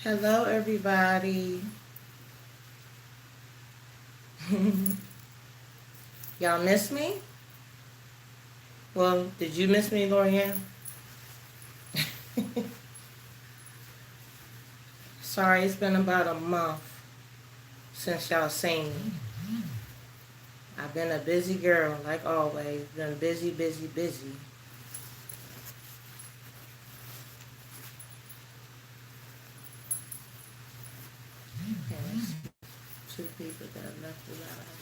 Hello, everybody. Y'all miss me? Well, did you miss me, Lorianne? Sorry, it's been about a month since y'all seen me. I've been a busy girl, like always. Been busy, busy, busy. And there's two people that have left the live.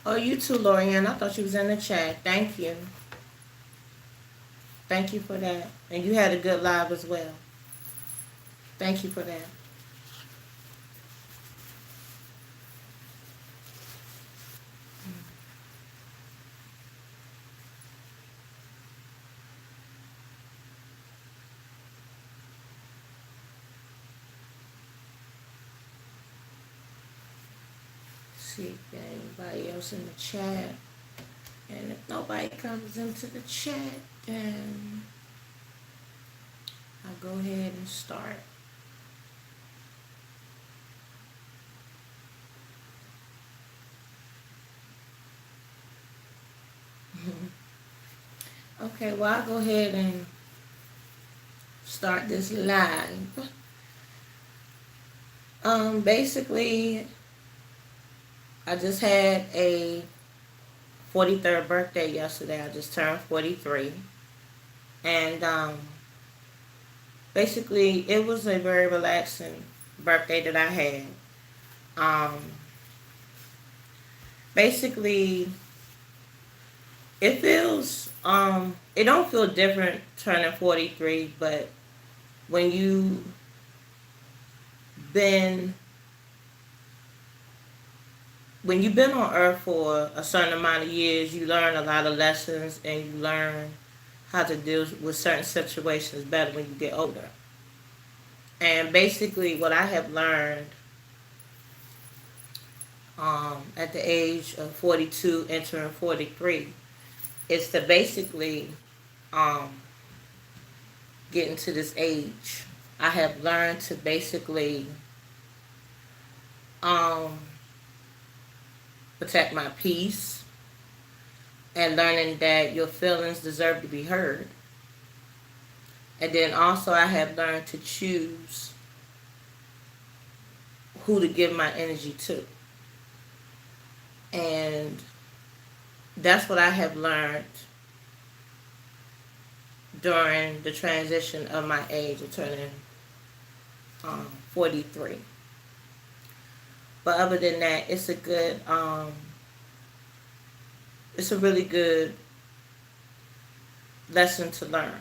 Oh, you too, Lorianne. I thought you was in the chat. Thank you. Thank you for that. And you had a good live as well. Thank you for that. See if there's anybody else in the chat. And if nobody comes into the chat, then I'll go ahead and start. Okay, well, I'll go ahead and start this live. Basically, I just had a 43rd birthday yesterday. I just turned 43. And basically, it was a very relaxing birthday that I had. Um, basically, it feels, it don't feel different turning 43, but when been when you've been on earth for a certain amount of years, you learn a lot of lessons and you learn how to deal with certain situations better when you get older. And basically, what I have learned at the age of 42, entering 43, is to basically um, get into this age. I have learned to basically um, protect my peace and learning that your feelings deserve to be heard. And then also I have learned to choose who to give my energy to. And that's what I have learned during the transition of my age of turning 43. But other than that, it's a good, it's a really good lesson to learn,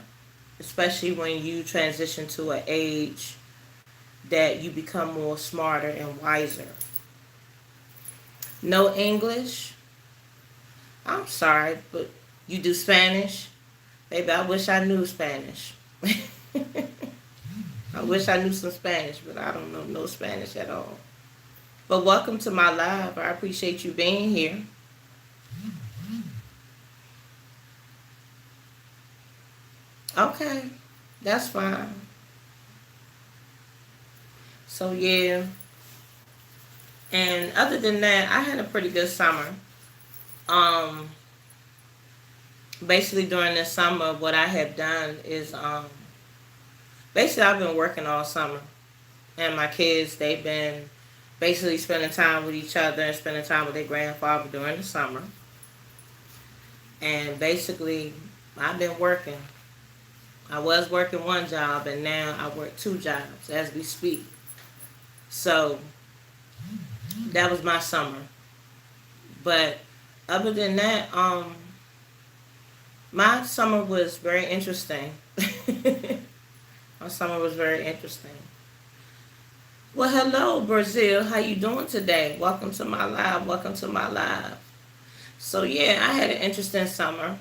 especially when you transition to an age that you become more smarter and wiser. No English? I'm sorry, but you do Spanish? Baby, I wish I knew Spanish. I wish I knew some Spanish, but I don't know no Spanish at all. But welcome to my live. I appreciate you being here. Okay, that's fine. So yeah, and other than that, I had a pretty good summer. Um, Basically during this summer, what I have done is basically I've been working all summer, and my kids they've been basically spending time with each other and spending time with their grandfather during the summer. And basically, I've been working. I was working one job, and now I work two jobs as we speak. So that was my summer. But other than that, my summer was very interesting. My summer was very interesting. Well, hello, Brazil. How you doing today? Welcome to my live. Welcome to my live. So yeah, I had an interesting summer.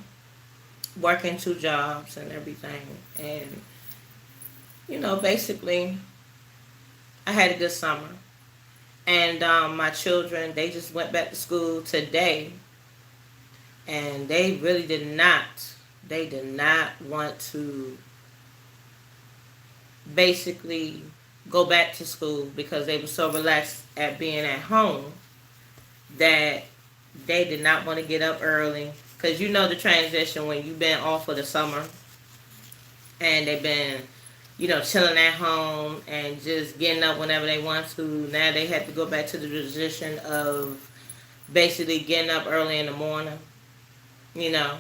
working two jobs and everything. And, basically, I had a good summer. And my children, they just went back to school today. And they did not want to basically go back to school because they were so relaxed at being at home that they did not want to get up early. Because the transition when you've been off for the summer and they've been, chilling at home and just getting up whenever they want to. Now they have to go back to the position of basically getting up early in the morning, you know.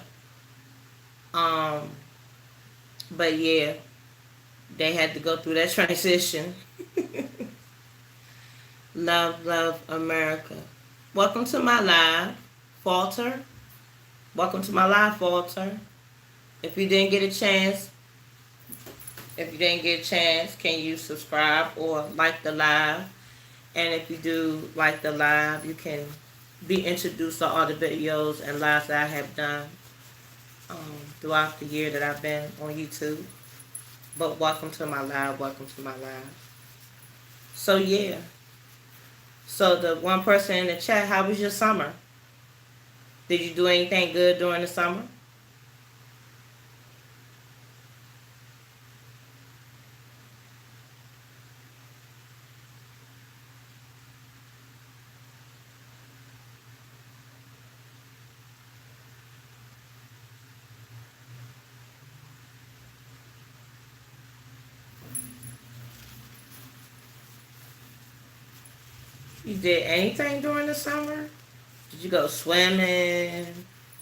Um, but yeah, they had to go through that transition. Love, love America. Welcome to my live, Falter. Welcome to my live, Falter. If you didn't get a chance, can you subscribe or like the live? And if you do like the live, you can be introduced to all the videos and lives that I have done throughout the year that I've been on YouTube. But welcome to my live. Welcome to my live. So yeah. So the one person in the chat, how was your summer? Did you do anything good during the summer? You did anything during the summer? Did you go swimming?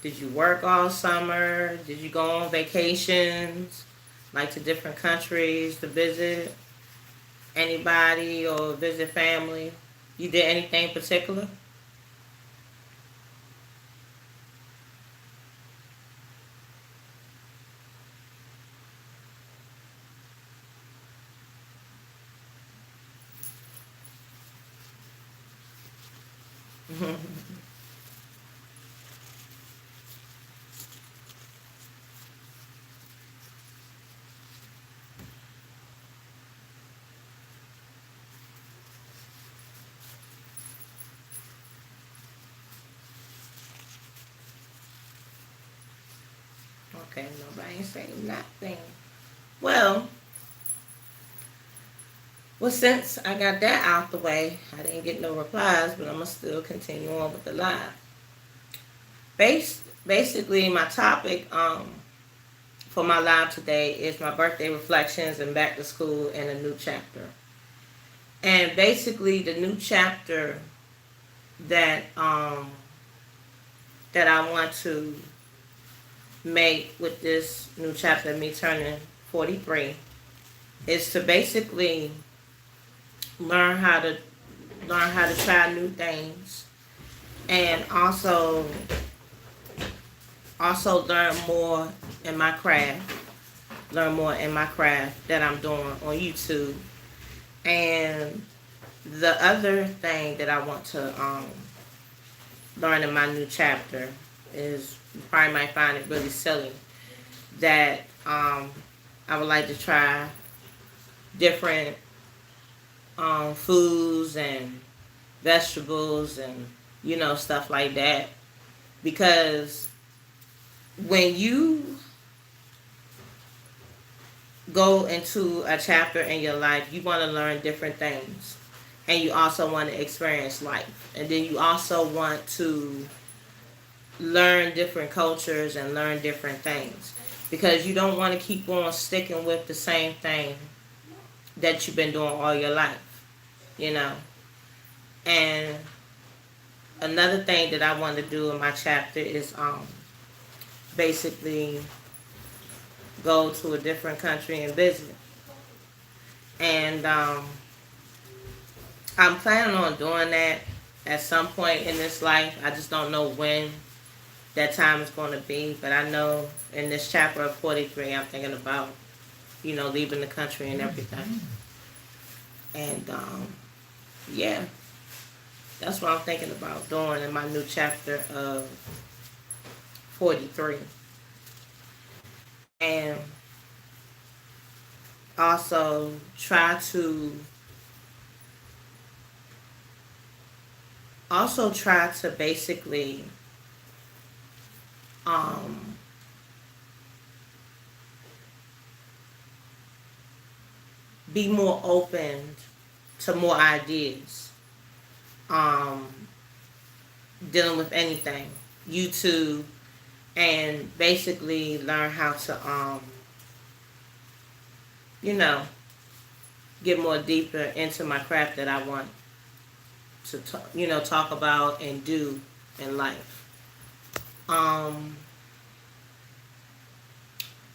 Did you work all summer? Did you go on vacations, like to different countries to visit anybody or visit family? You did anything particular? Okay, nobody ain't saying nothing. Well, since I got that out the way, I didn't get no replies, but I'm going to still continue on with the live. Basically, my topic for my live today is my birthday reflections and back to school and a new chapter. And basically, the new chapter that that I want to make with this new chapter of me turning 43 is to basically learn how to try new things and also learn more in my craft that I'm doing on YouTube. And the other thing that I want to learn in my new chapter is, you probably might find it really silly, that I would like to try different foods and vegetables and stuff like that, because when you go into a chapter in your life, you want to learn different things, and you also want to experience life, and then you also want to learn different cultures and learn different things, because you don't want to keep on sticking with the same thing that you've been doing all your life, And another thing that I want to do in my chapter is basically go to a different country and visit. And I'm planning on doing that at some point in this life. I just don't know when that time is going to be. But I know in this chapter of 43, I'm thinking about, leaving the country and everything. And, yeah, that's what I'm thinking about doing in my new chapter of 43. and also try to basically um, be more open to more ideas, um, dealing with anything, YouTube, and basically learn how to, you know, get more deeper into my craft that I want to, talk about and do in life. Um,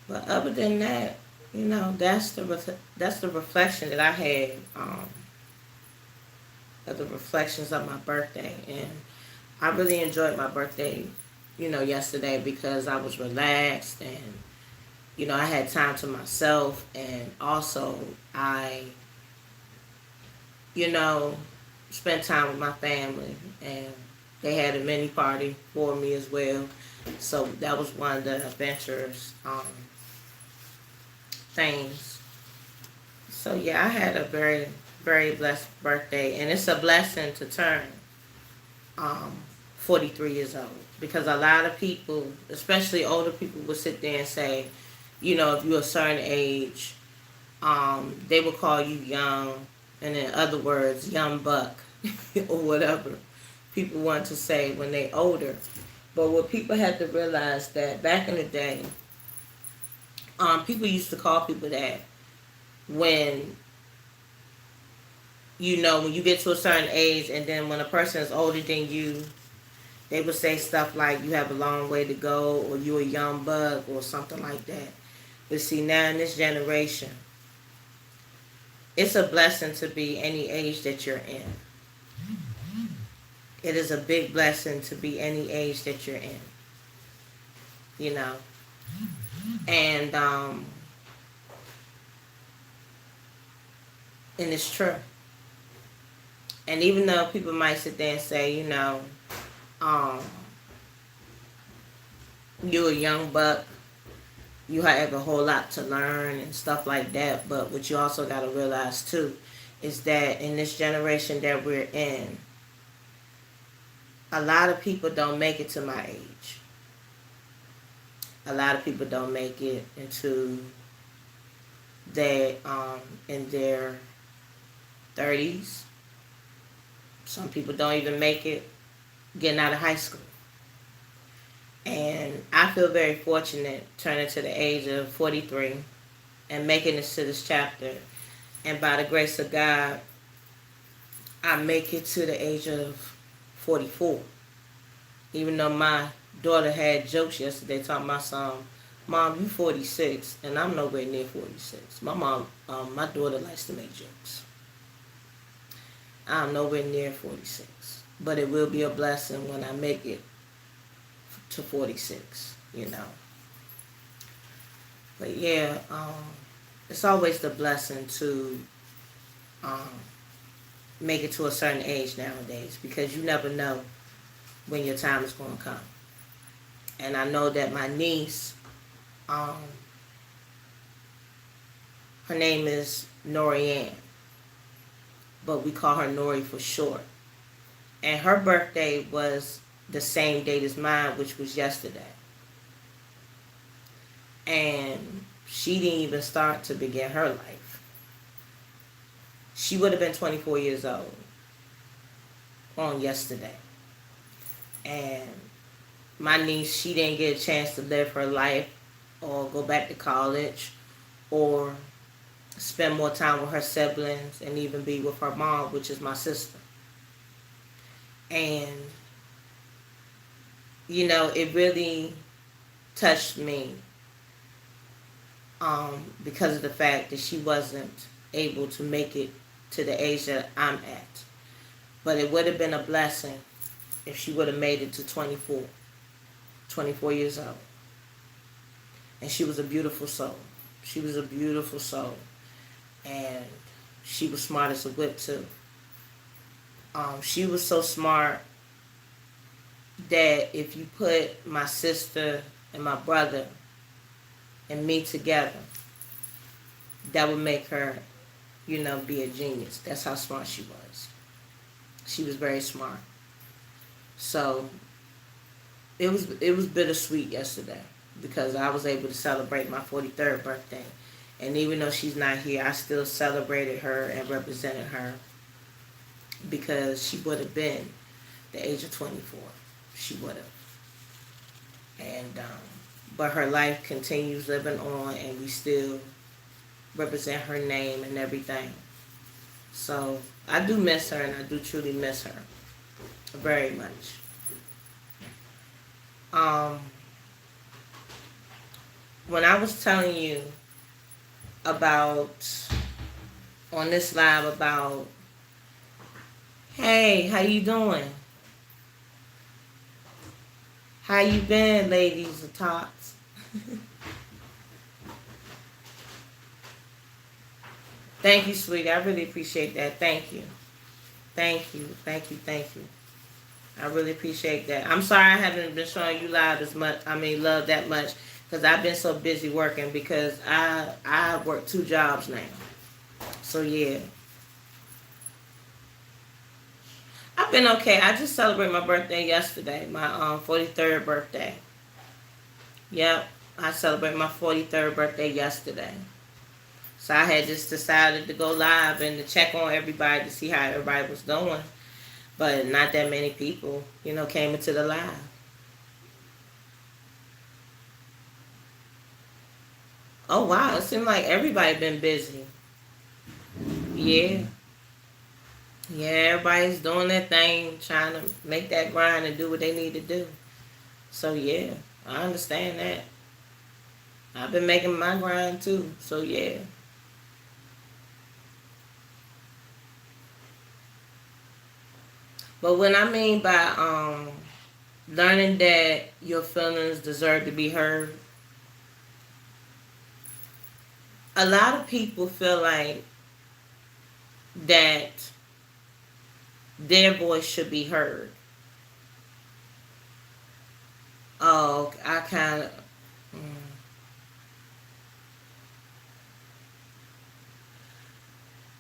but other than that, that's the reflection that I had, of the reflections of my birthday, and I really enjoyed my birthday, yesterday because I was relaxed and I had time to myself, and also I, you know, spent time with my family, and they had a mini party for me as well. So that was one of the adventurous things. So yeah, I had a very, very blessed birthday, and it's a blessing to turn um, 43 years old, because a lot of people, especially older people, will sit there and say, if you're a certain age, they will call you young, and in other words, young buck, or whatever people want to say when they older. But what people have to realize that back in the day, people used to call people that when when you get to a certain age, and then when a person is older than you, they would say stuff like you have a long way to go, or you a young buck, or something like that. But see, now in this generation, it's a blessing to be any age that you're in. It is a big blessing to be any age that you're in. You know, and and it's true. And even though people might sit there and say, um, you're a young buck, you have a whole lot to learn and stuff like that. But what you also got to realize too is that in this generation that we're in, a lot of people don't make it to my age. A lot of people don't make it into in their 30s. Some people don't even make it getting out of high school. And I feel very fortunate turning to the age of 43 and making this to this chapter. And by the grace of God, I make it to the age of 44. Even though my daughter had jokes yesterday talking about Mom, you 46, and I'm nowhere near 46. My daughter likes to make jokes. I'm nowhere near 46. But it will be a blessing when I make it to 46, But yeah, it's always the blessing to um, make it to a certain age nowadays, because you never know when your time is going to come. And I know that my niece, her name is Norianne, but we call her Nori for short. And her birthday was the same date as mine, which was yesterday. And she didn't even start to begin her life. She would have been 24 years old on yesterday. And my niece, she didn't get a chance to live her life or go back to college or spend more time with her siblings and even be with her mom, which is my sister. And, it really touched me because of the fact that she wasn't able to make it to the age that I'm at. But it would have been a blessing if she would have made it to 24 years old. And she was a beautiful soul. She was a beautiful soul. And she was smart as a whip too. She was so smart that if you put my sister and my brother and me together, that would make her, be a genius. That's how smart she was. She was very smart. So it was bittersweet yesterday because I was able to celebrate my 43rd birthday. And even though she's not here, I still celebrated her and represented her because she would have been the age of 24. She would have. And but her life continues living on, and we still represent her name and everything. So I do miss her, and I do truly miss her very much. Um, when I was telling you about on this live about, hey, how you doing? How you been, ladies of tots? Thank you, sweetie. I really appreciate that. Thank you. Thank you. Thank you. Thank you. I really appreciate that. I'm sorry I haven't been showing you love that much because I've been so busy working because I work 2 jobs now. So yeah. I've been okay. I just celebrated my birthday yesterday, my 43rd birthday. Yep, I celebrated my 43rd birthday yesterday. So I had just decided to go live and to check on everybody to see how everybody was doing. But not that many people, came into the live. Oh wow, it seemed like everybody been busy. Yeah. Yeah, everybody's doing their thing, trying to make that grind and do what they need to do. So yeah, I understand that. I've been making my grind too. So yeah. But what I mean by learning that your feelings deserve to be heard, a lot of people feel like that their voice should be heard. Oh, I kind of.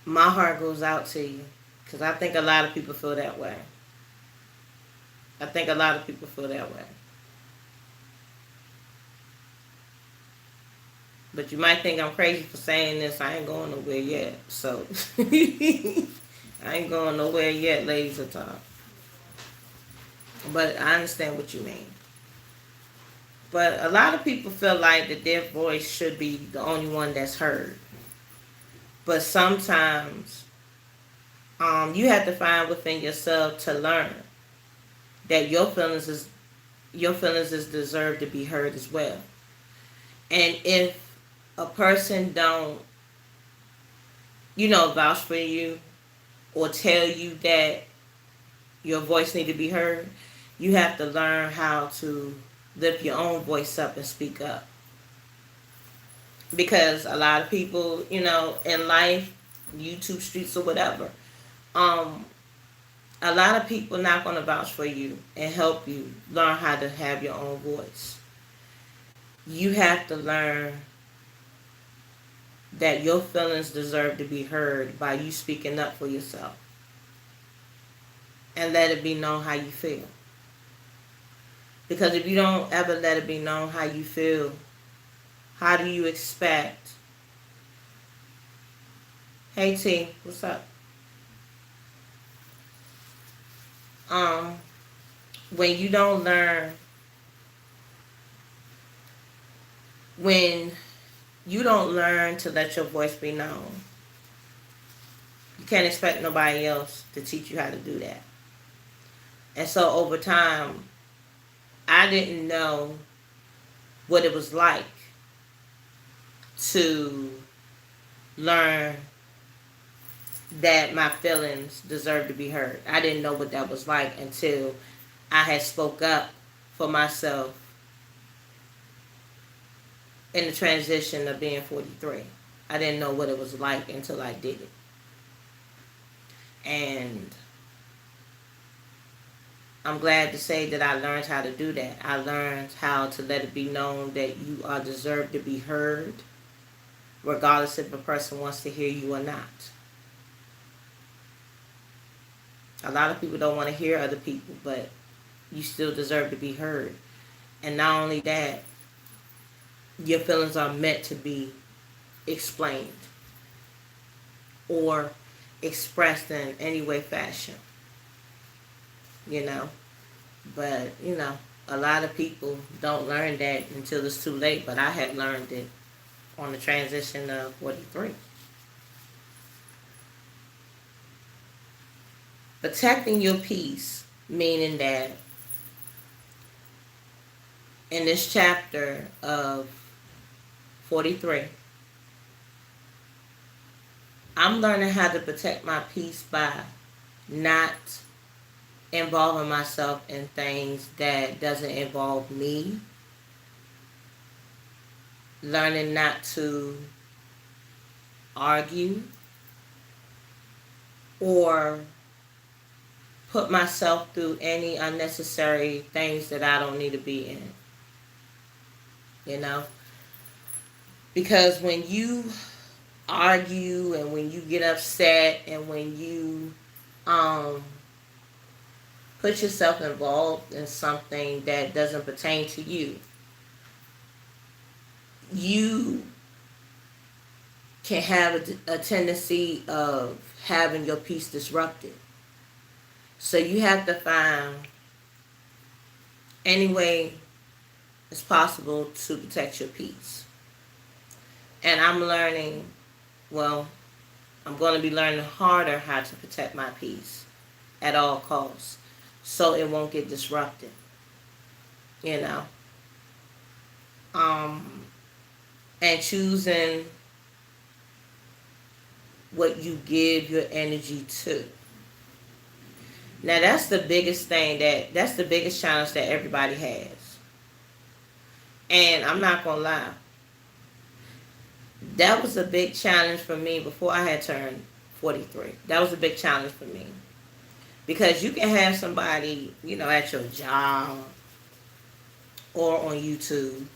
My heart goes out to you because I think a lot of people feel that way. I think a lot of people feel that way. But you might think I'm crazy for saying this. I ain't going nowhere yet. So, I ain't going nowhere yet, ladies of top. But I understand what you mean. But a lot of people feel like that their voice should be the only one that's heard. But sometimes you have to find within yourself to learn that your feelings is deserve to be heard as well. And if a person don't, vouch for you or tell you that your voice need to be heard, you have to learn how to lift your own voice up and speak up. Because a lot of people, in life, YouTube streets or whatever, a lot of people not going to vouch for you and help you learn how to have your own voice. You have to learn that your feelings deserve to be heard by you speaking up for yourself. And let it be known how you feel. Because if you don't ever let it be known how you feel, how do you expect? Hey T, what's up? When you don't learn, when you don't learn to let your voice be known, you can't expect nobody else to teach you how to do that. And so over time, I didn't know what it was like to learn that my feelings deserve to be heard. I didn't know what that was like until I had spoke up for myself in the transition of being 43. I didn't know what it was like until I did it. And I'm glad to say that I learned how to do that. I learned how to let it be known that you are deserved to be heard, regardless if a person wants to hear you or not. A lot of people don't want to hear other people, but you still deserve to be heard. And not only that, your feelings are meant to be explained or expressed in any way, fashion. You know? But, a lot of people don't learn that until it's too late. But I had learned it on the transition of 43. Protecting your peace, meaning that in this chapter of 43, I'm learning how to protect my peace by not involving myself in things that doesn't involve me. Learning not to argue or put myself through any unnecessary things that I don't need to be in. Because when you argue and when you get upset and when you put yourself involved in something that doesn't pertain to you, you can have a tendency of having your peace disrupted. So you have to find any way it's possible to protect your peace. And I'm learning, I'm going to be learning harder how to protect my peace at all costs so it won't get disrupted. And choosing what you give your energy to. Now that's the biggest thing, that's the biggest challenge that everybody has. And I'm not going to lie. That was a big challenge for me before I had turned 43. That was a big challenge for me. Because you can have somebody, at your job or on YouTube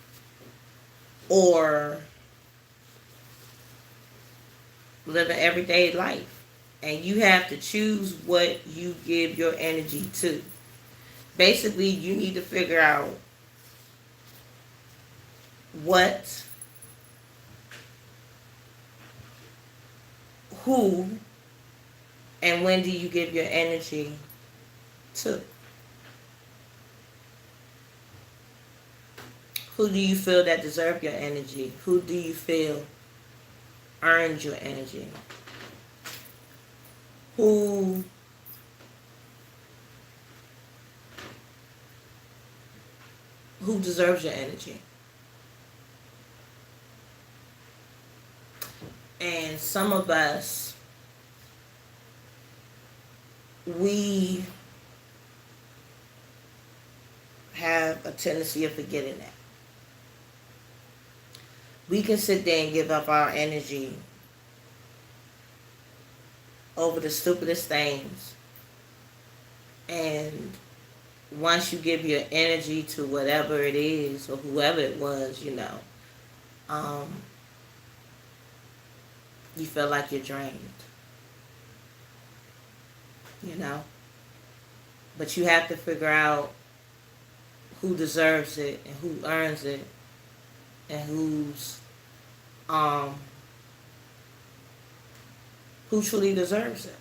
or living everyday life. And you have to choose what you give your energy to. Basically, you need to figure out who, and when do you give your energy to? Who do you feel that deserve your energy? Who do you feel earned your energy? Who deserves your energy? And some of us, we have a tendency of forgetting that. We can sit there and give up our energy over the stupidest things. And once you give your energy to whatever it is or whoever it was, you feel like you're drained. But you have to figure out who deserves it and who earns it and who truly deserves it.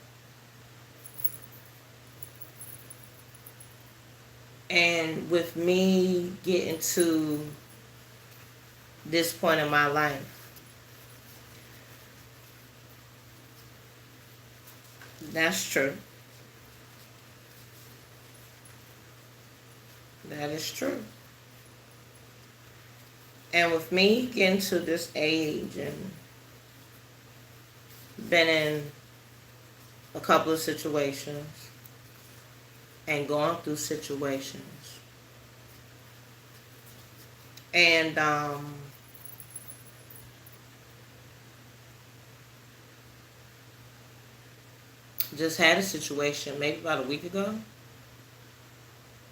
And with me getting to this point in my life, that's true. That is true. And with me getting to this age and been in a couple of situations and going through situations and just had a situation maybe about a week ago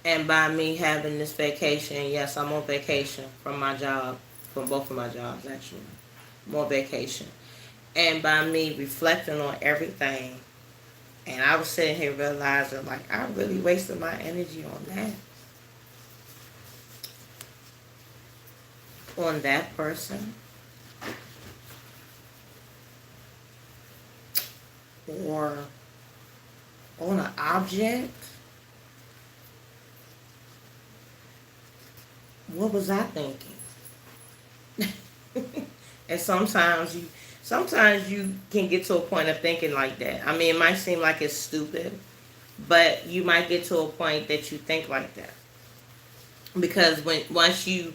And by me having this vacation, yes, I'm on vacation from my job, from both of my jobs actually. More vacation. And by me reflecting on everything, and I was sitting here realizing, like, I really wasted my energy on that person, or on an object. What was I thinking? And sometimes you can get to a point of thinking like that. I mean, it might seem like it's stupid, but you might get to a point that you think like that. Because once you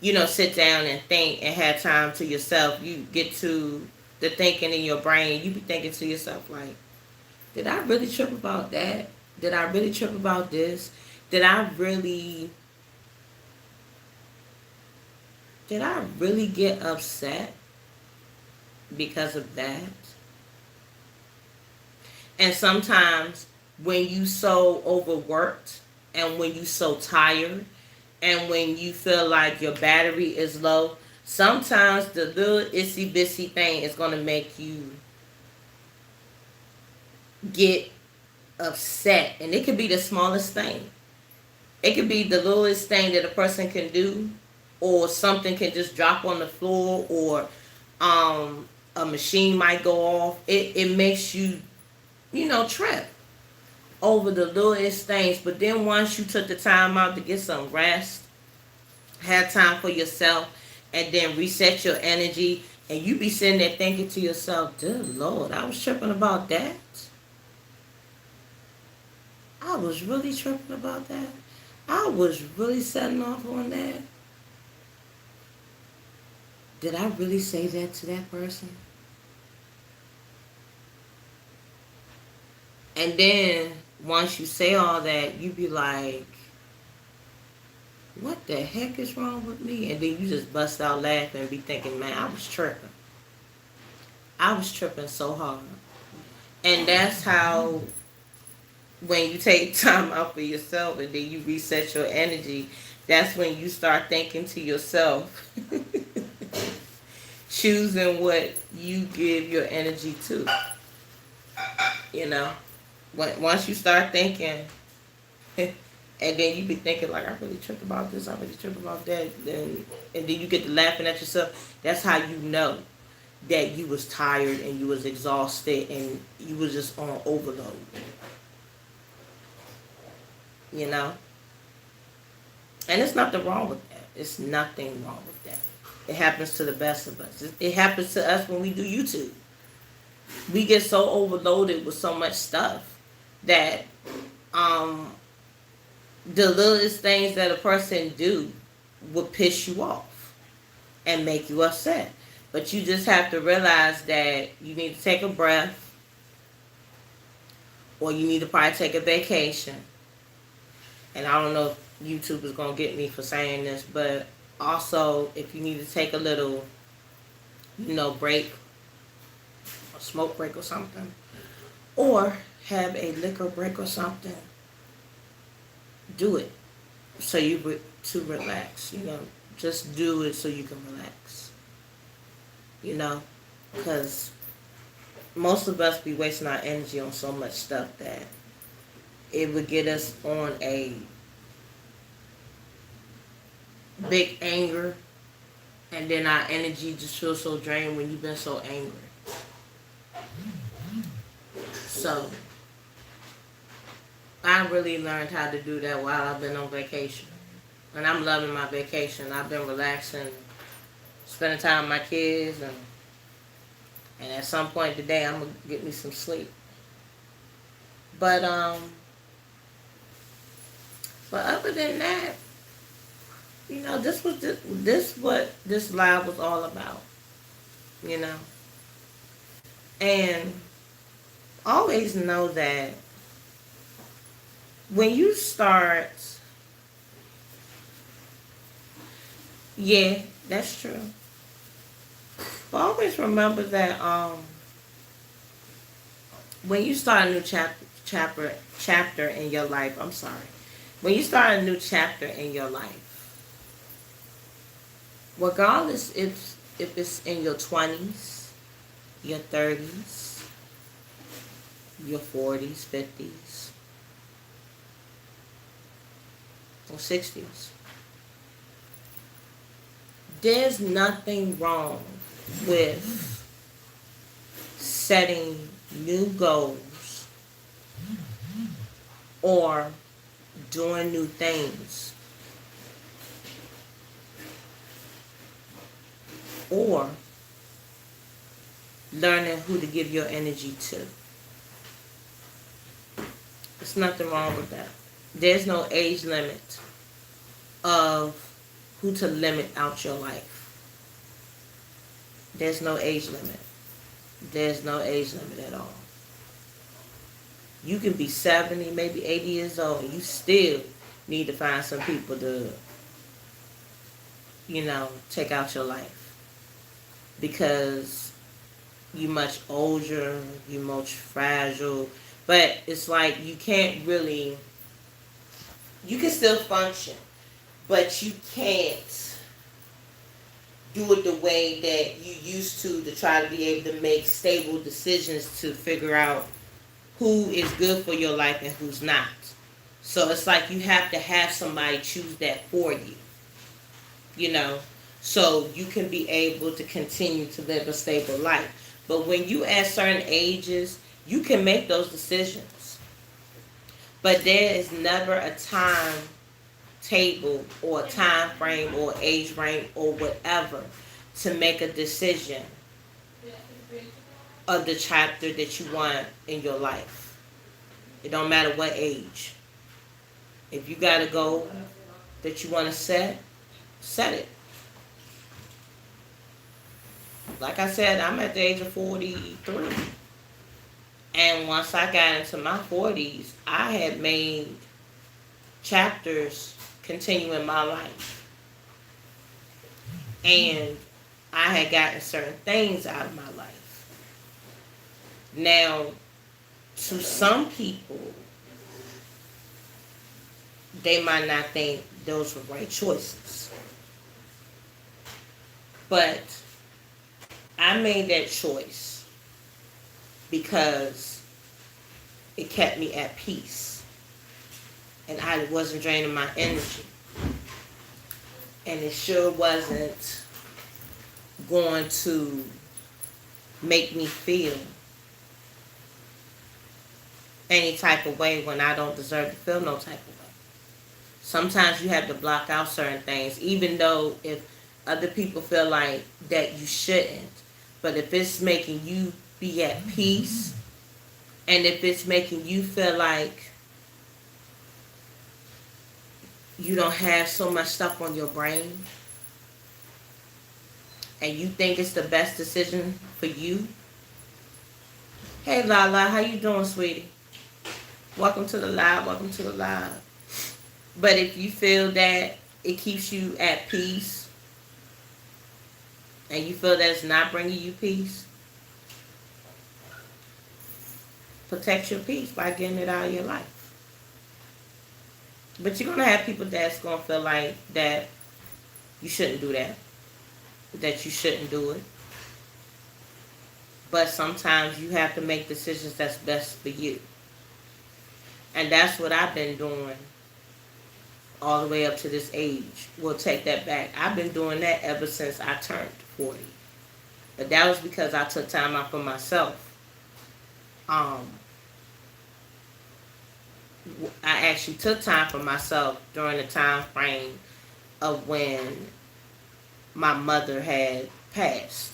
sit down and think and have time to yourself, you get to the thinking in your brain. You be thinking to yourself like, did I really trip about that? Did I really trip about this? Did I really did I really get upset because of that? And sometimes when you so overworked and when you so tired and when you feel like your battery is low, sometimes the little itsy bitsy thing is going to make you get upset. And it could be the smallest thing. It could be the littlest thing that a person can do, or something can just drop on the floor, or a machine might go off. It makes you, trip over the littlest things. But then once you took the time out to get some rest, have time for yourself, and then reset your energy, and you be sitting there thinking to yourself, dear Lord, I was tripping about that. I was really tripping about that. I was really setting off on that. Did I really say that to that person? And then once you say all that, you be like, what the heck is wrong with me? And then you just bust out laughing and be thinking, man, I was tripping. I was tripping so hard. And that's how, when you take time out for yourself and then you reset your energy, that's when you start thinking to yourself, choosing what you give your energy to. Once you start thinking, and then you be thinking like, I really tripped about this, I really tripped about that, and then you get to laughing at yourself. That's how you know that you was tired and you was exhausted and you was just on overload. And it's nothing wrong with that. It's nothing wrong with that. It happens to the best of us. It happens to us when we do YouTube. We get so overloaded with so much stuff that the littlest things that a person do will piss you off and make you upset. But you just have to realize that you need to take a breath, or you need to probably take a vacation. And I don't know if YouTube is going to get me for saying this, but also if you need to take a little, break, a smoke break or something, or have a liquor break or something, do it so to relax. Just do it so you can relax. Because most of us be wasting our energy on so much stuff that it would get us on a big anger, and then our energy just feels so drained when you've been so angry. So I really learned how to do that while I've been on vacation. And I'm loving my vacation. I've been relaxing, spending time with my kids, and at some point today I'm gonna get me some sleep. But other than that, this what this live was all about. And always know that when you start, yeah, that's true. But always remember that when you start a new chapter in your life, I'm sorry, When you start a new chapter in your life, regardless if it's in your 20s, your 30s, your 40s, 50s, or 60s, there's nothing wrong with setting new goals or doing new things or learning who to give your energy to. There's nothing wrong with that. There's no age limit of who to limit out your life. There's no age limit. There's no age limit at all. You can be 70, maybe 80 years old, and you still need to find some people to, take out your life. Because you're much older, you're much fragile. But it's like you can't really, you can still function, but you can't do it the way that you used to try to be able to make stable decisions to figure out who is good for your life and who's not. So it's like you have to have somebody choose that for you, so you can be able to continue to live a stable life. But when you at certain ages, you can make those decisions. But there is never a time table or a time frame or age range or whatever to make a decision of the chapter that you want in your life. It don't matter what age. If you got a goal that you want to set it. Like I said, I'm at the age of 43. And once I got into my 40s, I had made chapters continue in my life. And I had gotten certain things out of my life. Now, to some people, they might not think those were right choices. But I made that choice because it kept me at peace. And I wasn't draining my energy. And it sure wasn't going to make me feel any type of way when I don't deserve to feel no type of way. Sometimes you have to block out certain things, even though if other people feel like that you shouldn't. But if it's making you be at peace, and if it's making you feel like you don't have so much stuff on your brain, and you think it's the best decision for you. Hey Lala, how you doing, sweetie? Welcome to the live, welcome to the live. But if you feel that it keeps you at peace, and you feel that it's not bringing you peace, protect your peace by getting it out of your life. But you're going to have people that's going to feel like that you shouldn't do that you shouldn't do it. But sometimes you have to make decisions that's best for you. And that's what I've been doing all the way up to this age. We'll take that back. I've been doing that ever since I turned 40. But that was because I took time out for myself. I actually took time for myself during the time frame of when my mother had passed.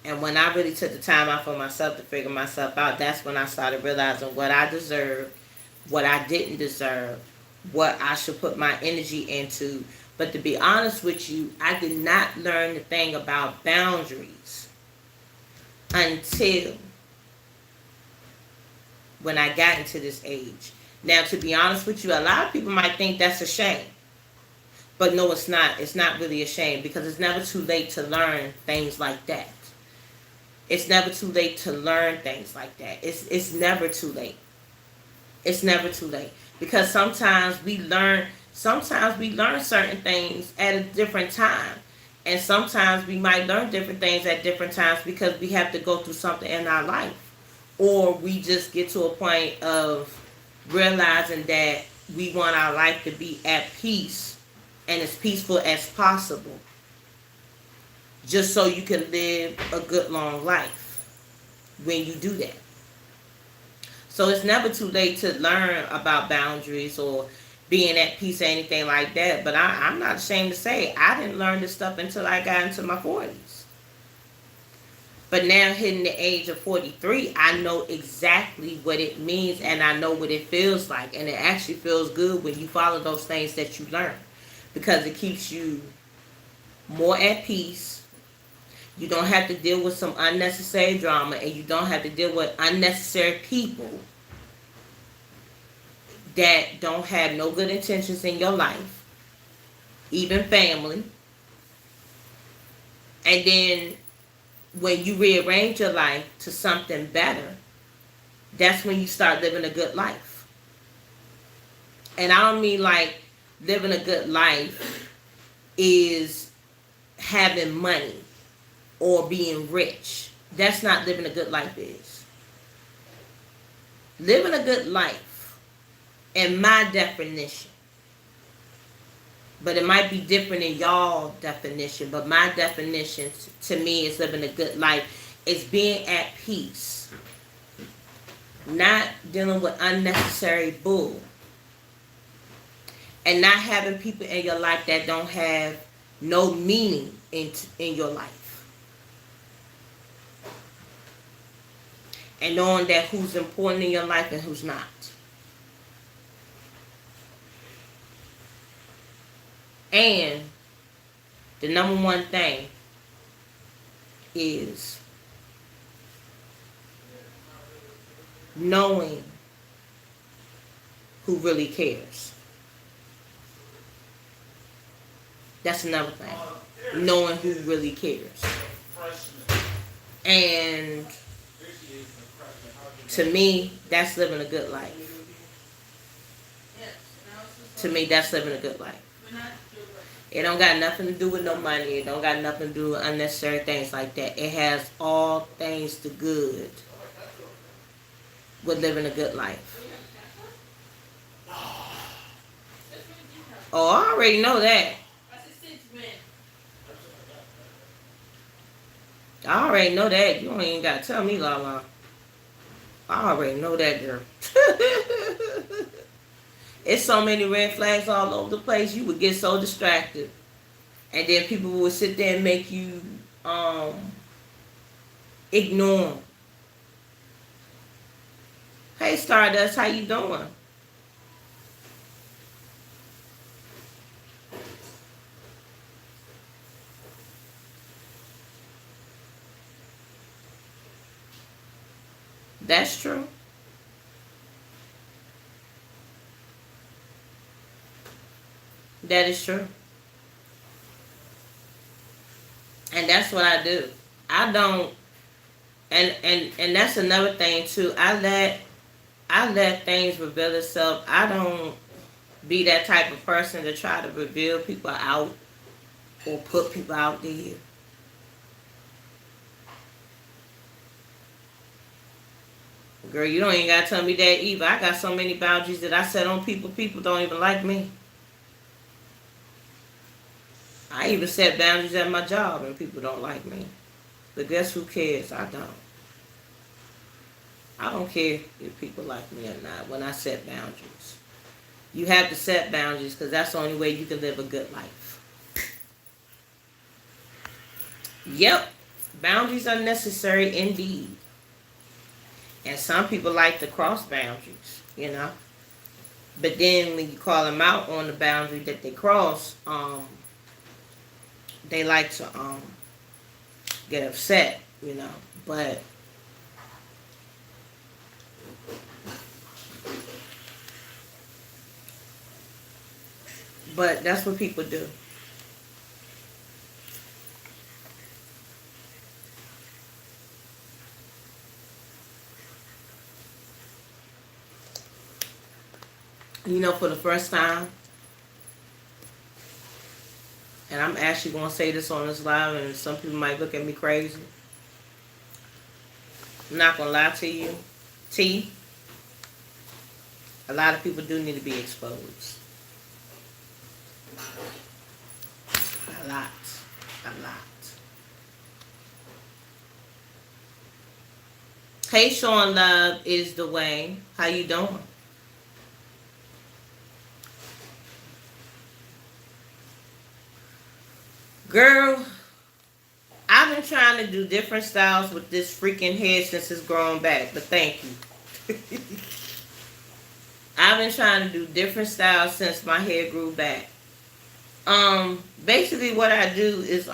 And when I really took the time out for myself to figure myself out, that's when I started realizing what I deserved, what I didn't deserve, what I should put my energy into. But to be honest with you, I did not learn the thing about boundaries until when I got into this age. Now, to be honest with you, a lot of people might think that's a shame. But no, it's not. It's not really a shame, because it's never too late to learn things like that. It's never too late to learn things like that. It's never too late. It's never too late, because sometimes we learn certain things at a different time, and sometimes we might learn different things at different times because we have to go through something in our life, or we just get to a point of realizing that we want our life to be at peace and as peaceful as possible, just so you can live a good long life when you do that. So it's never too late to learn about boundaries or being at peace or anything like that. But I'm not ashamed to say I didn't learn this stuff until I got into my 40s. But now, hitting the age of 43, I know exactly what it means, and I know what it feels like. And it actually feels good when you follow those things that you learn, because it keeps you more at peace. You don't have to deal with some unnecessary drama, and you don't have to deal with unnecessary people that don't have no good intentions in your life, even family. And then when you rearrange your life to something better, that's when you start living a good life. And I don't mean like living a good life is having money or being rich. That's not living a good life is. Living a good life, in my definition, but it might be different in y'all definition, but my definition to me is living a good life is being at peace, not dealing with unnecessary bull, and not having people in your life that don't have no meaning in your life, and knowing that who's important in your life and who's not. And the number one thing is knowing who really cares. That's another thing. Knowing who really cares. And to me, that's living a good life. To me, that's living a good life. It don't got nothing to do with no money. It don't got nothing to do with unnecessary things like that. It has all things to good with living a good life. Oh, I already know that. I already know that. You don't even got to tell me, Lala. I already know that, girl. It's so many red flags all over the place. You would get so distracted, and then people would sit there and make you ignore them. Hey, Stardust, how you doing? That's true. That is true. And that's what I do. I don't, and that's another thing too. I let things reveal itself. I don't be that type of person to try to reveal people out or put people out there. Girl, you don't even gotta tell me that either. I got so many boundaries that I set on people. People don't even like me. I even set boundaries at my job and people don't like me. But guess who cares? I don't. I don't care if people like me or not when I set boundaries. You have to set boundaries because that's the only way you can live a good life. Yep, boundaries are necessary indeed. And some people like to cross boundaries, you know. But then when you call them out on the boundary that they cross, they like to get upset, you know. But that's what people do. You know, for the first time, and I'm actually going to say this on this live, and some people might look at me crazy. I'm not going to lie to you. T, a lot of people do need to be exposed. A lot. A lot. Hey, Sean Love is the way. How you doing? Girl, I've been trying to do different styles with this freaking head since it's grown back, but thank you. I've been trying to do different styles since my hair grew back. Basically what I do is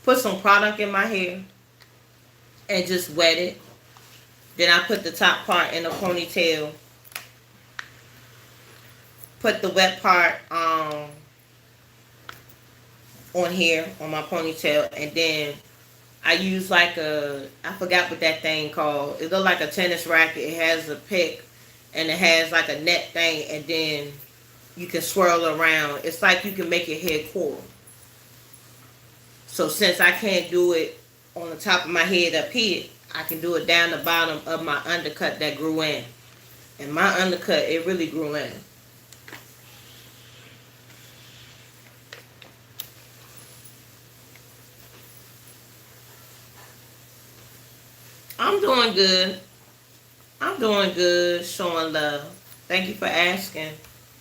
put some product in my hair and just wet it. Then I put the top part in a ponytail. Put the wet part on here on my ponytail, and then I use like I forgot what that thing called. It looks like a tennis racket. It has a pick and it has like a net thing, and then you can swirl it around. It's like you can make your hair cool. So since I can't do it on the top of my head up here, I can do it down the bottom of my undercut that grew in. And my undercut, it really grew in. I'm doing good. I'm doing good, showing love. Thank you for asking.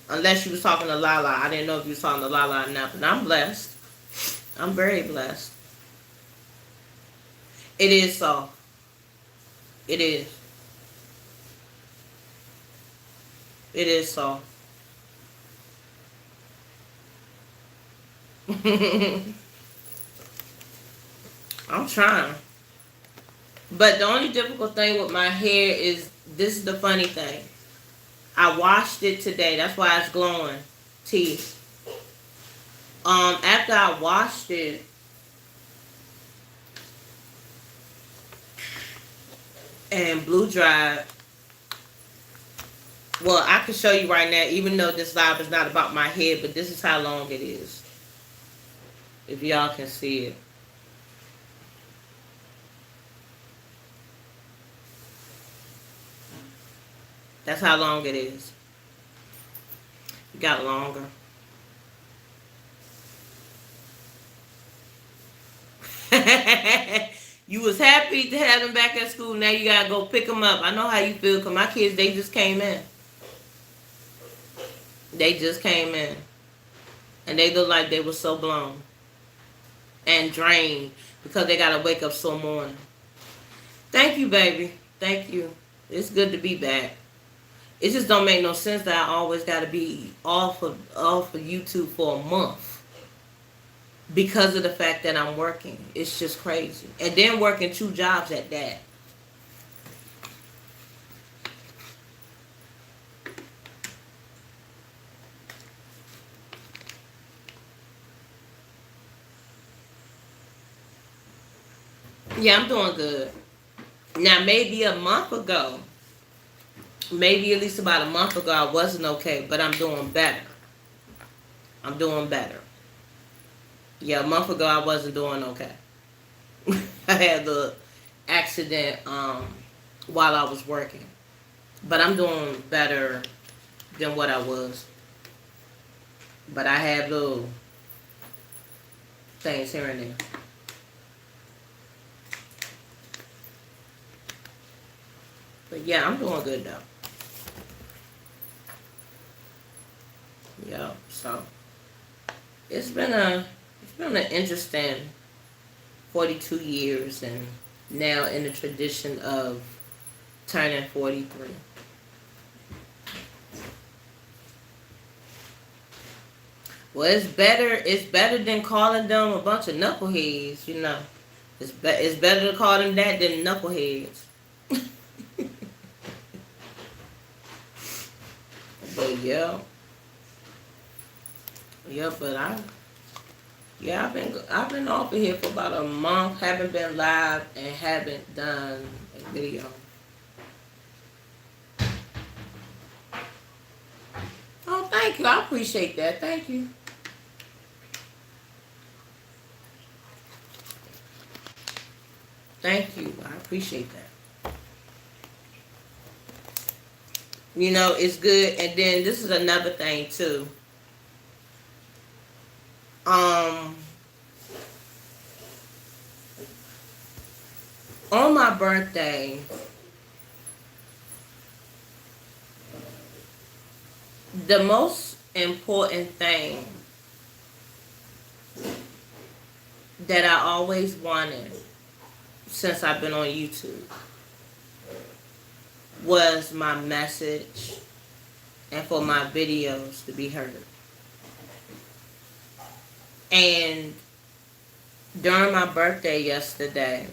Unless you was talking to Lala. I didn't know if you was talking to Lala or not, but I'm blessed. I'm very blessed. It is so. It is. It is so. I'm trying. But the only difficult thing with my hair is, this is the funny thing. I washed it today. That's why it's glowing. T. After I washed it, and blue dried. Well, I can show you right now, even though this live is not about my hair, but this is how long it is. If y'all can see it. That's how long it is. It got longer. You was happy to have them back at school. Now you gotta go pick them up. I know how you feel, because my kids, they just came in. They just came in. And they look like they were so blown. And drained. Because they gotta wake up so morning. Thank you, baby. Thank you. It's good to be back. It just don't make no sense that I always gotta be off of YouTube for a month. Because of the fact that I'm working. It's just crazy. And then working 2 jobs at that. Yeah, I'm doing good. Now, maybe a month ago, maybe at least about a month ago, I wasn't okay, but I'm doing better. I'm doing better. Yeah, a month ago, I wasn't doing okay. I had the accident while I was working. But I'm doing better than what I was. But I have little things here and there. But yeah, I'm doing good though. Yeah, so it's been an interesting 42 years, and now in the tradition of turning 43. Well, it's better than calling them a bunch of knuckleheads, you know. It's better to call them that than knuckleheads. But yeah. Yeah, but I've been off of here for about a month, haven't been live and haven't done a video. thank you. I appreciate that. Thank you. Thank you. I appreciate that. You know, it's good. And then this is another thing too. Um, on my birthday, the most important thing that I always wanted since I've been on YouTube was my message and for my videos to be heard. And during my birthday yesterday,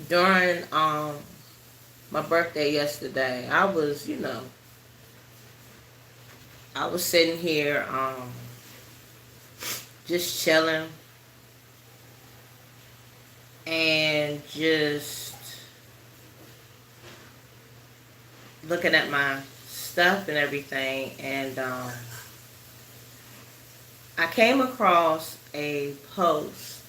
during my birthday yesterday, I was, I was sitting here just chilling and just looking at my stuff and everything, and I came across a post.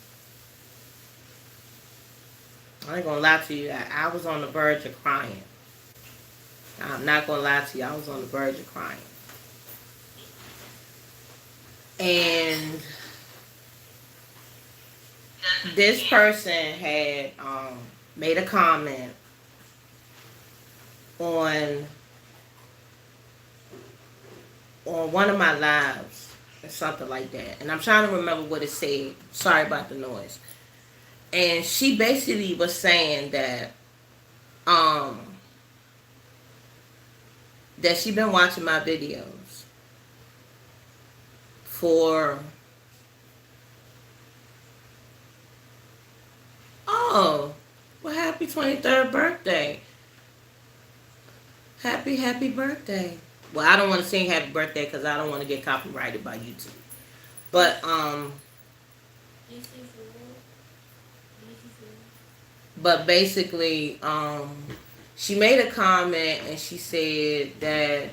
I ain't gonna lie to you, I was on the verge of crying. I'm not gonna lie to you, I was on the verge of crying. And this person had made a comment on one of my lives or something like that. And I'm trying to remember what it said. Sorry about the noise. And she basically was saying that that she been watching my videos for well, happy 23rd birthday. Happy birthday. Well, I don't want to sing happy birthday because I don't want to get copyrighted by YouTube. But basically, she made a comment and she said that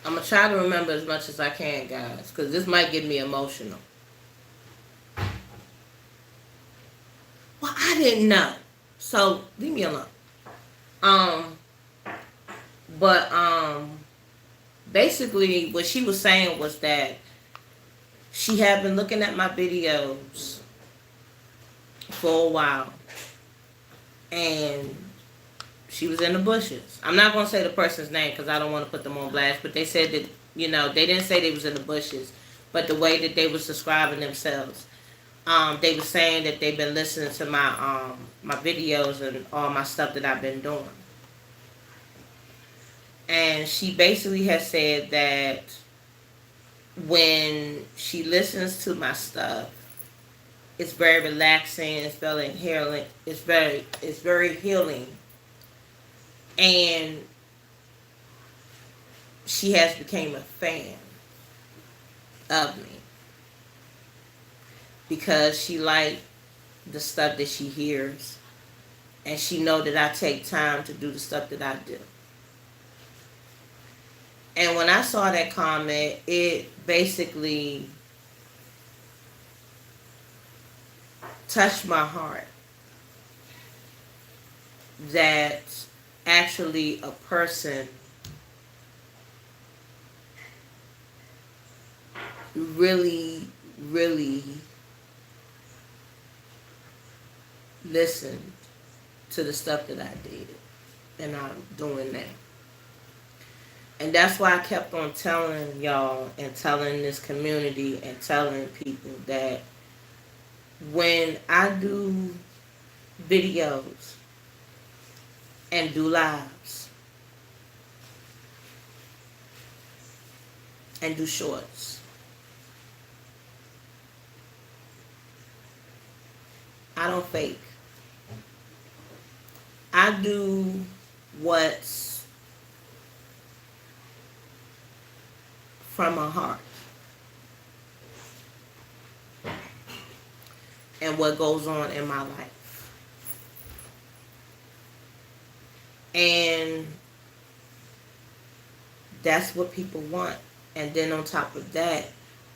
I'm gonna try to remember as much as I can, guys, because this might get me emotional. Well, I didn't know, so leave me alone. But basically, what she was saying was that she had been looking at my videos for a while, and she was in the bushes. I'm not gonna say the person's name because I don't want to put them on blast, but they said that, they didn't say they was in the bushes, but the way that they was describing themselves, they were saying that they've been listening to my my videos and all my stuff that I've been doing. And she basically has said that when she listens to my stuff, it's very relaxing, it's very healing, it's very healing. And she has become a fan of me because she liked the stuff that she hears, and she know that I take time to do the stuff that I do. And when I saw that comment, it basically touched my heart that actually a person really, really listened to the stuff that I did, and I'm doing that. And that's why I kept on telling y'all and telling this community and telling people that when I do videos and do lives and do shorts, I don't fake. I do what's from my heart and what goes on in my life. And that's what people want. And then on top of that,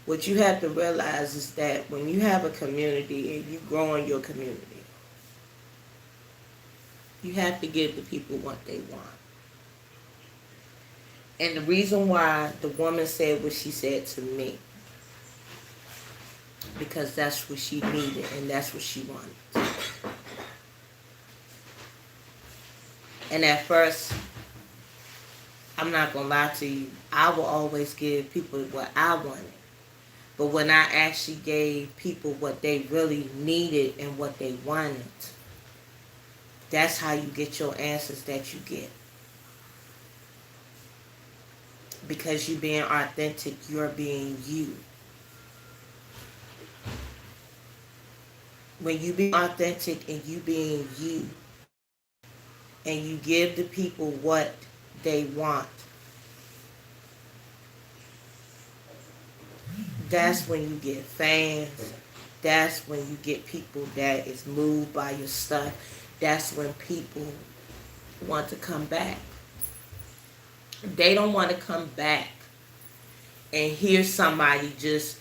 what you have to realize is that when you have a community and you grow in your community, you have to give the people what they want. And the reason why the woman said what she said to me, because that's what she needed and that's what she wanted. And at first, I'm not going to lie to you, I will always give people what I wanted. But when I actually gave people what they really needed and what they wanted, that's how you get your answers that you get. Because you're being authentic, you're being you. When you be authentic and you being you, and you give the people what they want, that's when you get fans. That's when you get people that is moved by your stuff. That's when people want to come back. They don't want to come back and hear somebody just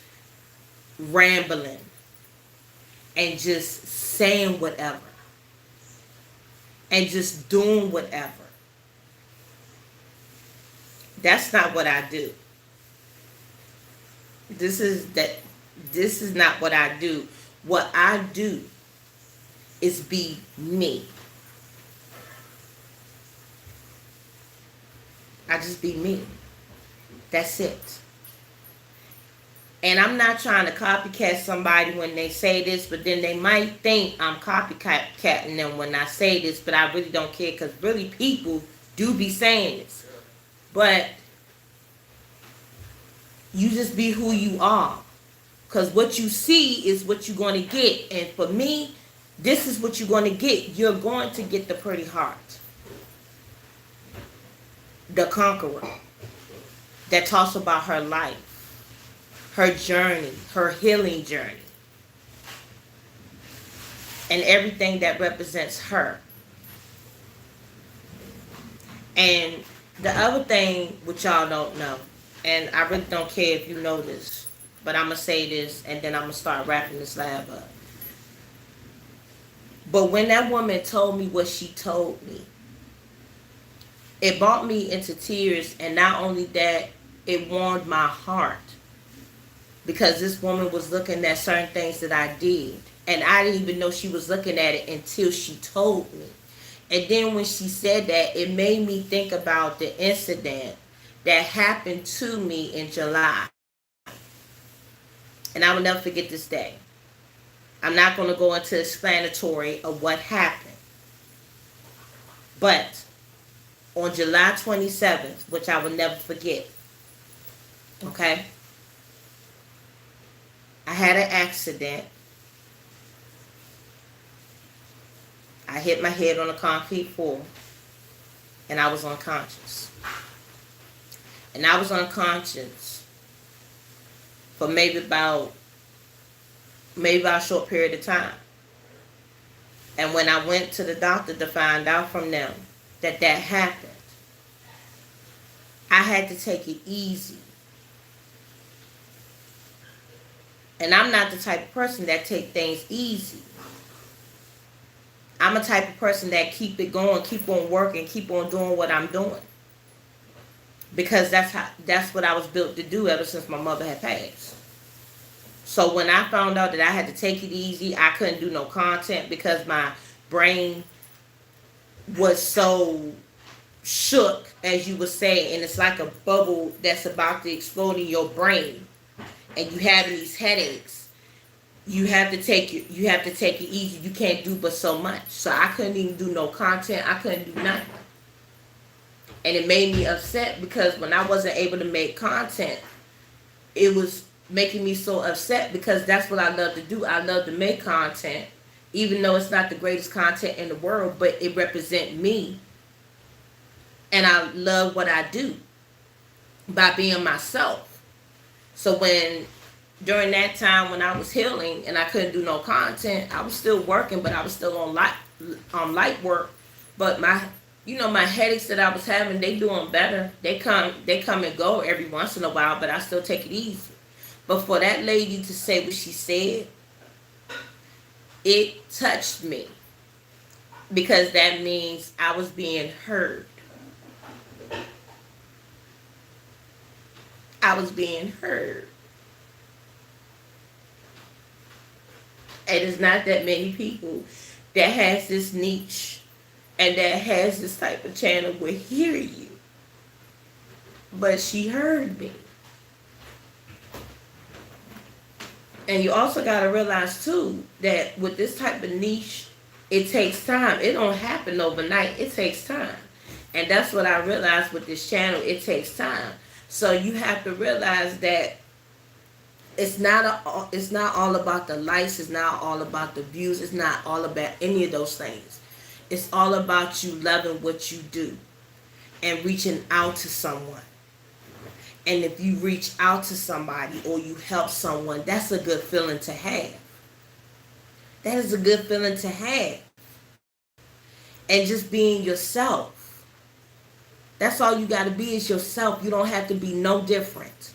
rambling and just saying whatever and just doing whatever. That's not what I do. This is not what I do. What I do is be me. I just be me. That's it. And I'm not trying to copycat somebody when they say this, but then they might think I'm copycatting them when I say this, but I really don't care, because really people do be saying this. But you just be who you are, because what you see is what you're going to get. And for me, this is what you're going to get. You're going to get the pretty heart, the conqueror that talks about her life, her journey, her healing journey, and everything that represents her. And the other thing which y'all don't know, and I really don't care if you know this, but I'm going to say this and then I'm going to start wrapping this lab up. But when that woman told me what she told me, it brought me into tears, and not only that, it warmed my heart. Because this woman was looking at certain things that I did, and I didn't even know she was looking at it until she told me. And then when she said that, it made me think about the incident that happened to me in July. And I will never forget this day. I'm not going to go into explanatory of what happened. But on July 27th, which I will never forget, okay, I had an accident. I hit my head on a concrete floor, and I was unconscious. And I was unconscious for maybe about a short period of time. And when I went to the doctor to find out from them that happened, I had to take it easy. And I'm not the type of person that take things easy. I'm a type of person that keep it going, keep on working, keep on doing what I'm doing. Because that's what I was built to do ever since my mother had passed. So when I found out that I had to take it easy, I couldn't do no content because my brain was so shook, as you would say, and it's like a bubble that's about to explode in your brain, and you having these headaches. You have to take it easy. You can't do but so much. So I couldn't even do no content. I couldn't do nothing. And it made me upset because when I wasn't able to make content, it was making me so upset, because that's what I love to do. I love to make content, even though it's not the greatest content in the world, but it represents me. And I love what I do by being myself. So during that time when I was healing and I couldn't do no content, I was still working, but I was still on light work. But my my headaches that I was having, they doing better. They come and go every once in a while, but I still take it easy. But for that lady to say what she said, it touched me because that means I was being heard. I was being heard. And it's not that many people that has this niche and that has this type of channel will hear you. But she heard me. And you also got to realize too that with this type of niche, it takes time. It don't happen overnight. It takes time. And that's what I realized with this channel. It takes time. So you have to realize that it's not all about the likes. It's not all about the views. It's not all about any of those things. It's all about you loving what you do and reaching out to someone. And if you reach out to somebody or you help someone, that's a good feeling to have. That is a good feeling to have. And just being yourself. That's all you got to be is yourself. You don't have to be no different.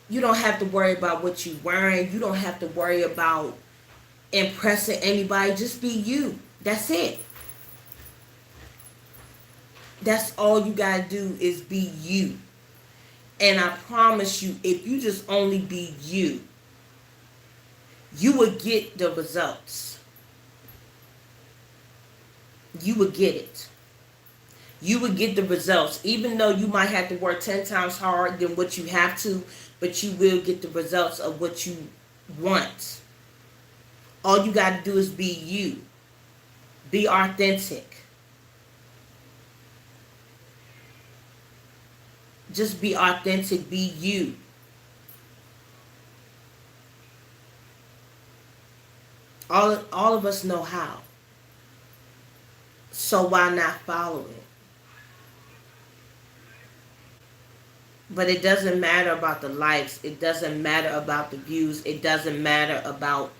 You don't have to worry about what you're wearing. You don't have to worry about impressing anybody. Just be you. That's it. That's all you got to do is be you. And I promise you, if you just only be you, you will get the results. You will get it. You will get the results. Even though you might have to work 10 times harder than what you have to, but you will get the results of what you want. All you got to do is be you. Be authentic. Just be authentic. Be you. All of us know how. So why not follow it? But it doesn't matter about the likes. It doesn't matter about the views. It doesn't matter about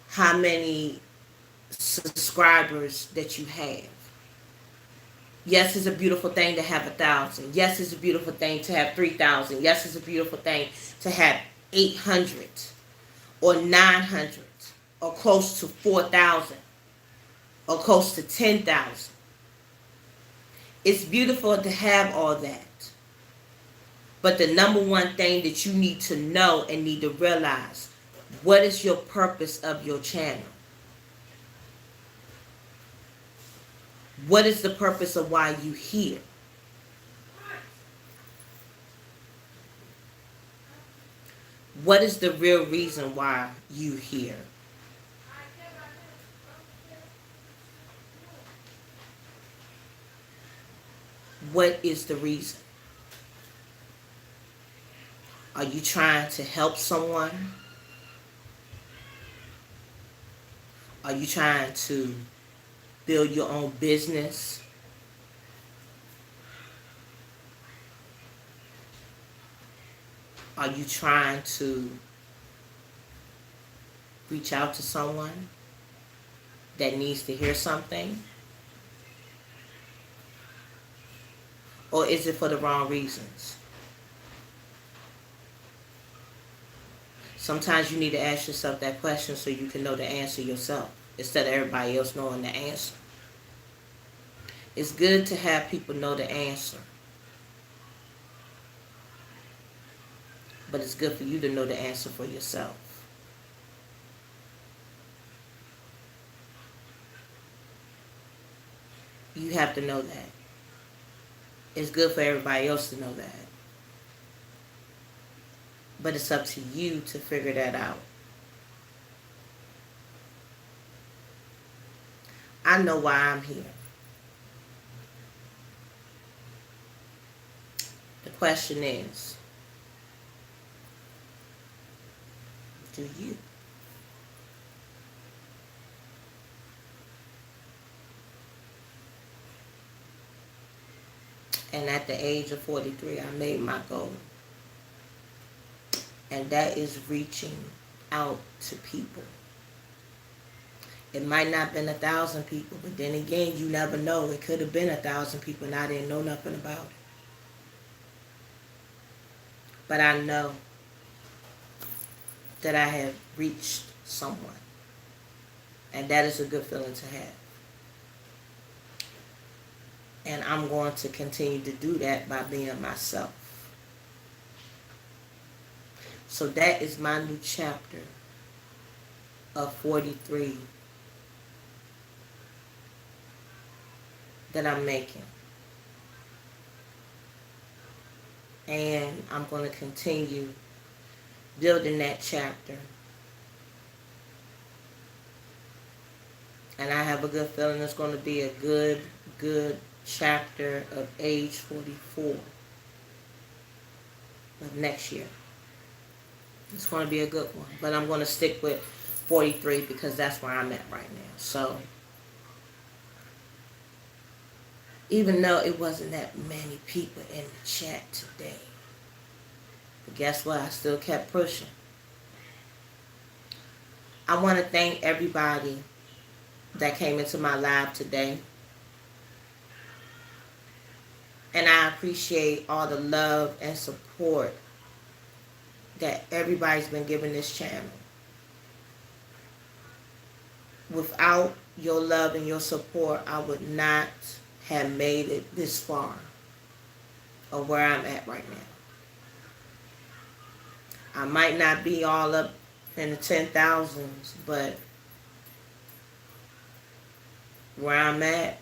how many subscribers that you have. Yes, it's a beautiful thing to have 1,000. Yes, it's a beautiful thing to have 3,000. Yes, it's a beautiful thing to have 800 or 900 or close to 4,000 or close to 10,000. It's beautiful to have all that. But the number one thing that you need to know and need to realize, what is your purpose of your channel? What is the purpose of why you here? What is the real reason why you here? What is the reason? Are you trying to help someone? Are you trying to build your own business? Are you trying to reach out to someone that needs to hear something? Or is it for the wrong reasons? Sometimes you need to ask yourself that question so you can know the answer yourself instead of everybody else knowing the answer. It's good to have people know the answer. But it's good for you to know the answer for yourself. You have to know that. It's good for everybody else to know that. But it's up to you to figure that out. I know why I'm here. The question is, do you? And at the age of 43, I made my goal. And that is reaching out to people. It might not have been 1,000 people, but then again, you never know. It could have been 1,000 people and I didn't know nothing about it. But I know that I have reached someone. And that is a good feeling to have. And I'm going to continue to do that by being myself. So that is my new chapter of 43 that I'm making. And I'm going to continue building that chapter. And I have a good feeling it's going to be a good chapter of age 44 of next year. It's going to be a good one. But I'm going to stick with 43 because that's where I'm at right now. So, even though it wasn't that many people in the chat today, but guess what? I still kept pushing. I want to thank everybody that came into my live today. And I appreciate all the love and support that everybody's been giving this channel. Without your love and your support, I would not have made it this far of where I'm at right now. I might not be all up in the 10,000s, but where I'm at,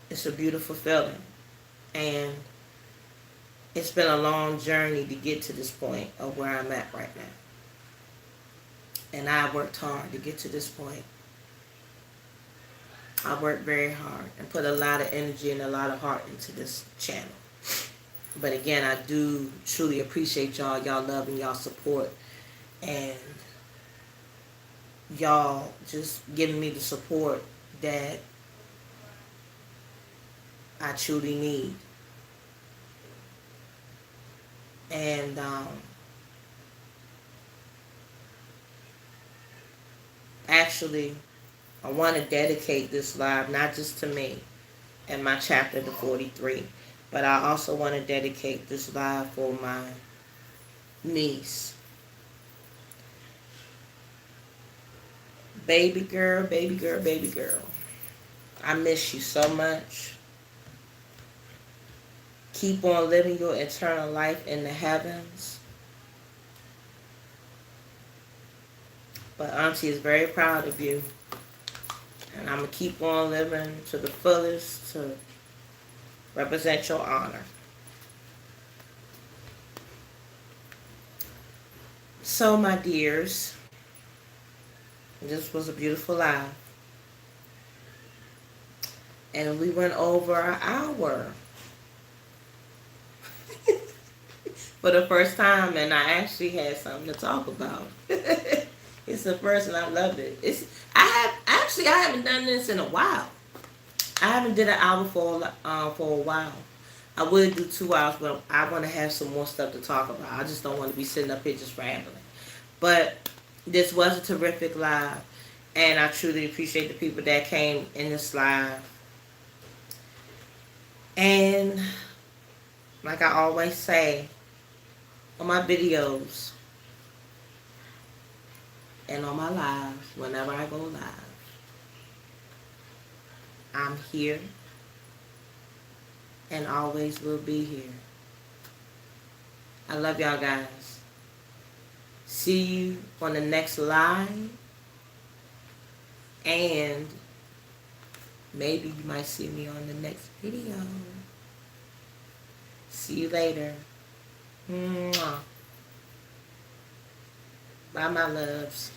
it's a beautiful feeling. And it's been a long journey to get to this point of where I'm at right now. And I worked hard to get to this point. I worked very hard and put a lot of energy and a lot of heart into this channel. But again, I do truly appreciate y'all love and y'all support. And y'all just giving me the support that I truly need. And actually, I want to dedicate this live not just to me and my chapter to 43, but I also want to dedicate this live for my niece. Baby girl, baby girl, baby girl. I miss you so much. Keep on living your eternal life in the heavens. But Auntie is very proud of you. And I'm going to keep on living to the fullest to represent your honor. So, my dears, this was a beautiful live. And we went over an hour. For the first time, and I actually had something to talk about. It's the first, and I love it. I haven't done this in a while. I haven't did an hour for a while. I would do 2 hours, but I want to have some more stuff to talk about. I just don't want to be sitting up here just rambling. But this was a terrific live, and I truly appreciate the people that came in this live. And like I always say, on my videos and on my lives, whenever I go live, I'm here and always will be here. I love y'all guys. See you on the next live, and maybe you might see me on the next video. See you later. Mwah. Bye, my loves.